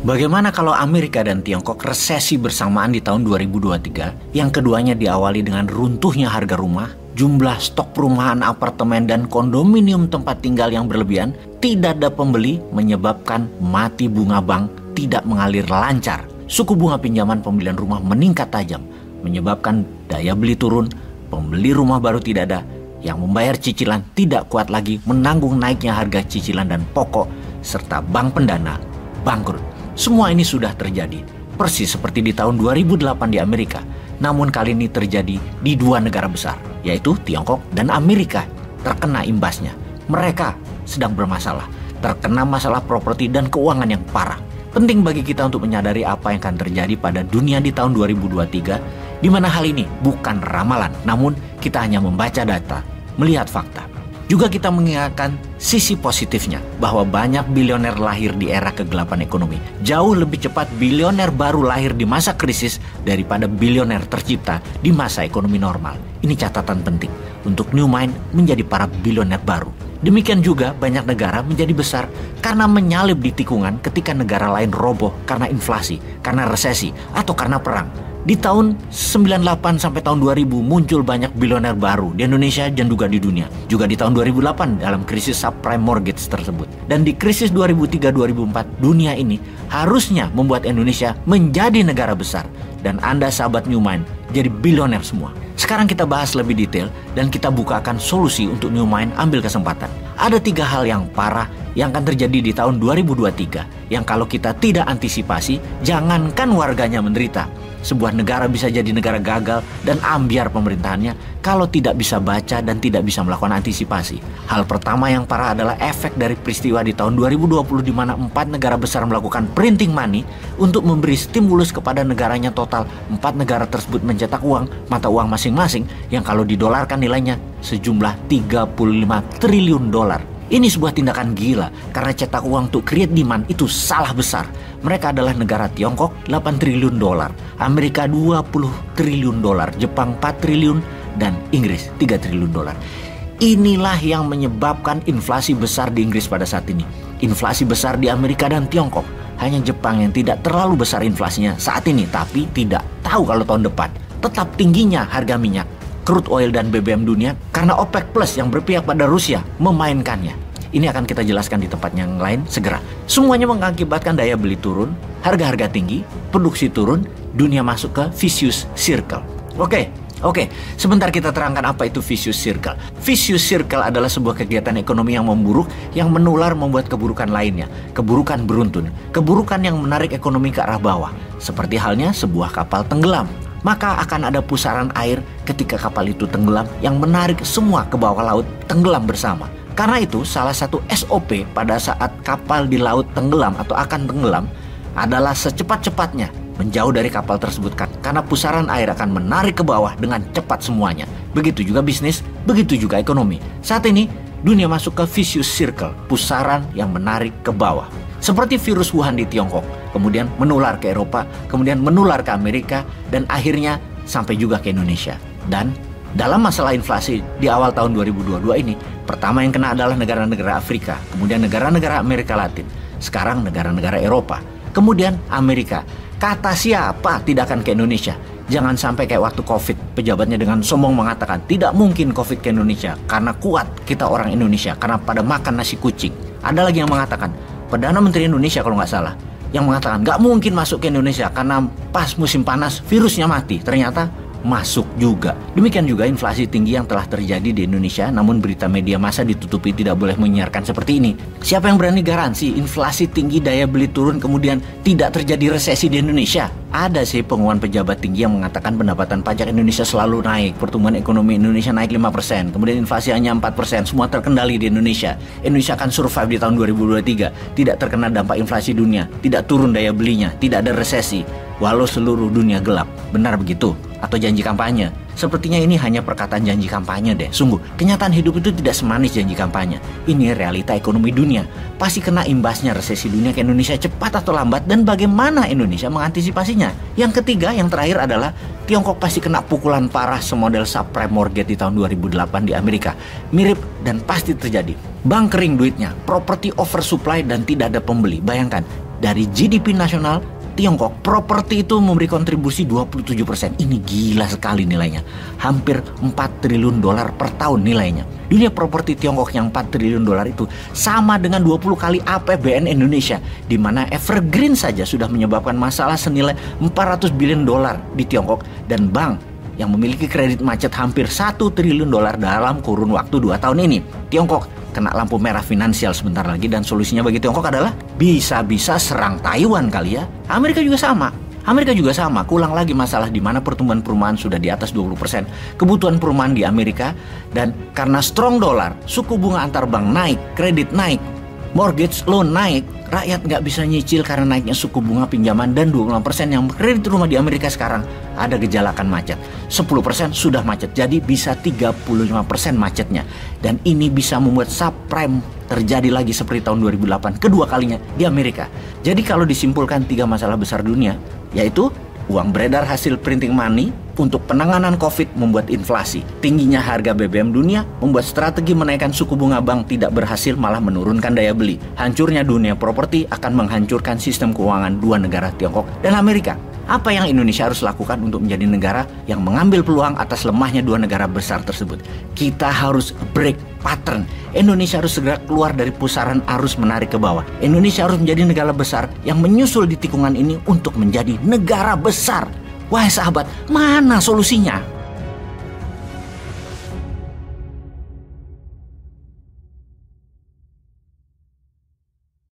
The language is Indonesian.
Bagaimana kalau Amerika dan Tiongkok resesi bersamaan di tahun 2023 yang keduanya diawali dengan runtuhnya harga rumah, jumlah stok perumahan, apartemen, dan kondominium tempat tinggal yang berlebihan, tidak ada pembeli menyebabkan mati bunga bank tidak mengalir lancar, suku bunga pinjaman pembelian rumah meningkat tajam, menyebabkan daya beli turun, pembeli rumah baru tidak ada, yang membayar cicilan tidak kuat lagi menanggung naiknya harga cicilan dan pokok, serta bank pendana bangkrut. Semua ini sudah terjadi, persis seperti di tahun 2008 di Amerika. Namun kali ini terjadi di dua negara besar, yaitu Tiongkok dan Amerika terkena imbasnya. Mereka sedang bermasalah, terkena masalah properti dan keuangan yang parah. Penting bagi kita untuk menyadari apa yang akan terjadi pada dunia di tahun 2023, di mana hal ini bukan ramalan, namun kita hanya membaca data, melihat fakta. Juga kita mengingatkan sisi positifnya, bahwa banyak bilioner lahir di era kegelapan ekonomi. Jauh lebih cepat bilioner baru lahir di masa krisis daripada bilioner tercipta di masa ekonomi normal. Ini catatan penting untuk New Mind menjadi para bilioner baru. Demikian juga banyak negara menjadi besar karena menyalip di tikungan ketika negara lain roboh karena inflasi, karena resesi, atau karena perang. Di tahun 98 sampai tahun 2000 muncul banyak bilioner baru di Indonesia dan juga di dunia. Juga di tahun 2008 dalam krisis subprime mortgage tersebut. Dan di krisis 2003-2004 dunia ini harusnya membuat Indonesia menjadi negara besar. Dan Anda sahabat New Mind jadi bilioner semua. Sekarang kita bahas lebih detail dan kita bukakan solusi untuk New Mind ambil kesempatan. Ada 3 hal yang parah yang akan terjadi di tahun 2023 yang kalau kita tidak antisipasi, jangankan warganya menderita. Sebuah negara bisa jadi negara gagal dan ambyar pemerintahannya kalau tidak bisa baca dan tidak bisa melakukan antisipasi. Hal pertama yang parah adalah efek dari peristiwa di tahun 2020 di mana 4 negara besar melakukan printing money untuk memberi stimulus kepada negaranya. Total 4 negara tersebut mencetak uang, mata uang masing-masing yang kalau didolarkan nilainya sejumlah 35 triliun dolar. Ini sebuah tindakan gila karena cetak uang untuk create demand itu salah besar. Mereka adalah negara Tiongkok 8 triliun dolar, Amerika 20 triliun dolar, Jepang 4 triliun, dan Inggris 3 triliun dolar. Inilah yang menyebabkan inflasi besar di Inggris pada saat ini. Inflasi besar di Amerika dan Tiongkok. Hanya Jepang yang tidak terlalu besar inflasinya saat ini, tapi tidak tahu kalau tahun depan. Tetap tingginya harga minyak, crude oil dan BBM dunia karena OPEC Plus yang berpihak pada Rusia memainkannya. Ini akan kita jelaskan di tempat yang lain segera. Semuanya mengakibatkan daya beli turun, harga-harga tinggi, produksi turun, dunia masuk ke vicious circle. Oke, sebentar kita terangkan apa itu vicious circle. Vicious circle adalah sebuah kegiatan ekonomi yang memburuk, yang menular membuat keburukan lainnya. Keburukan beruntun, keburukan yang menarik ekonomi ke arah bawah. Seperti halnya sebuah kapal tenggelam. Maka akan ada pusaran air ketika kapal itu tenggelam yang menarik semua ke bawah laut tenggelam bersama. Karena itu salah satu SOP pada saat kapal di laut tenggelam atau akan tenggelam adalah secepat-cepatnya menjauh dari kapal tersebut karena pusaran air akan menarik ke bawah dengan cepat semuanya. Begitu juga bisnis, begitu juga ekonomi. Saat ini dunia masuk ke vicious circle, pusaran yang menarik ke bawah. Seperti virus Wuhan di Tiongkok, kemudian menular ke Eropa, kemudian menular ke Amerika, dan akhirnya sampai juga ke Indonesia. Dan dalam masalah inflasi di awal tahun 2022 ini, pertama yang kena adalah negara-negara Afrika, kemudian negara-negara Amerika Latin, sekarang negara-negara Eropa, kemudian Amerika. Kata siapa tidak akan ke Indonesia? Jangan sampai kayak waktu COVID, pejabatnya dengan sombong mengatakan tidak mungkin COVID ke Indonesia karena kuat kita orang Indonesia, karena pada makan nasi kucing. Ada lagi yang mengatakan, Perdana Menteri Indonesia kalau nggak salah, yang mengatakan nggak mungkin masuk ke Indonesia karena pas musim panas virusnya mati. Ternyata masuk juga. Demikian juga inflasi tinggi yang telah terjadi di Indonesia, namun berita media massa ditutupi tidak boleh menyiarkan seperti ini. Siapa yang berani garansi inflasi tinggi, daya beli turun, kemudian tidak terjadi resesi di Indonesia? Ada sih pengumuman pejabat tinggi yang mengatakan pendapatan pajak Indonesia selalu naik, pertumbuhan ekonomi Indonesia naik 5%, kemudian inflasi hanya 4%, semua terkendali di Indonesia. Indonesia akan survive di tahun 2023, tidak terkena dampak inflasi dunia, tidak turun daya belinya, tidak ada resesi, walau seluruh dunia gelap. Benar begitu? Atau janji kampanye? Sepertinya ini hanya perkataan janji kampanye deh. Sungguh, kenyataan hidup itu tidak semanis janji kampanye. Ini realita ekonomi dunia. Pasti kena imbasnya resesi dunia ke Indonesia cepat atau lambat, dan bagaimana Indonesia mengantisipasinya. Yang ketiga, yang terakhir adalah Tiongkok pasti kena pukulan parah semodel subprime mortgage di tahun 2008 di Amerika. Mirip dan pasti terjadi. Bank kering duitnya, properti oversupply dan tidak ada pembeli. Bayangkan, dari GDP nasional Tiongkok, properti itu memberi kontribusi 27%. Ini gila sekali nilainya. Hampir 4 triliun dolar per tahun nilainya. Dunia properti Tiongkok yang 4 triliun dolar itu sama dengan 20 kali APBN Indonesia, di mana evergreen saja sudah menyebabkan masalah senilai 400 billion dolar di Tiongkok, dan bank yang memiliki kredit macet hampir 1 triliun dolar dalam kurun waktu 2 tahun ini. Tiongkok kena lampu merah finansial sebentar lagi, dan solusinya bagi Tiongkok adalah bisa-bisa serang Taiwan kali ya. Amerika juga sama, kulang lagi masalah di mana pertumbuhan perumahan sudah di atas 20%, kebutuhan perumahan di Amerika, dan karena strong dolar, suku bunga antar bank naik, kredit naik, mortgage loan naik, rakyat nggak bisa nyicil karena naiknya suku bunga pinjaman, dan 26% yang kredit rumah di Amerika sekarang ada gejala akan macet. 10% sudah macet, jadi bisa 35% macetnya. Dan ini bisa membuat subprime terjadi lagi seperti tahun 2008, kedua kalinya di Amerika. Jadi kalau disimpulkan 3 masalah besar dunia, yaitu uang beredar hasil printing money untuk penanganan COVID membuat inflasi, tingginya harga BBM dunia membuat strategi menaikkan suku bunga bank tidak berhasil, malah menurunkan daya beli. Hancurnya dunia properti akan menghancurkan sistem keuangan dua negara, Tiongkok dan Amerika. Apa yang Indonesia harus lakukan untuk menjadi negara yang mengambil peluang atas lemahnya dua negara besar tersebut? Kita harus break pattern. Indonesia harus segera keluar dari pusaran arus menarik ke bawah. Indonesia harus menjadi negara besar yang menyusul di tikungan ini untuk menjadi negara besar. Wahai sahabat, mana solusinya?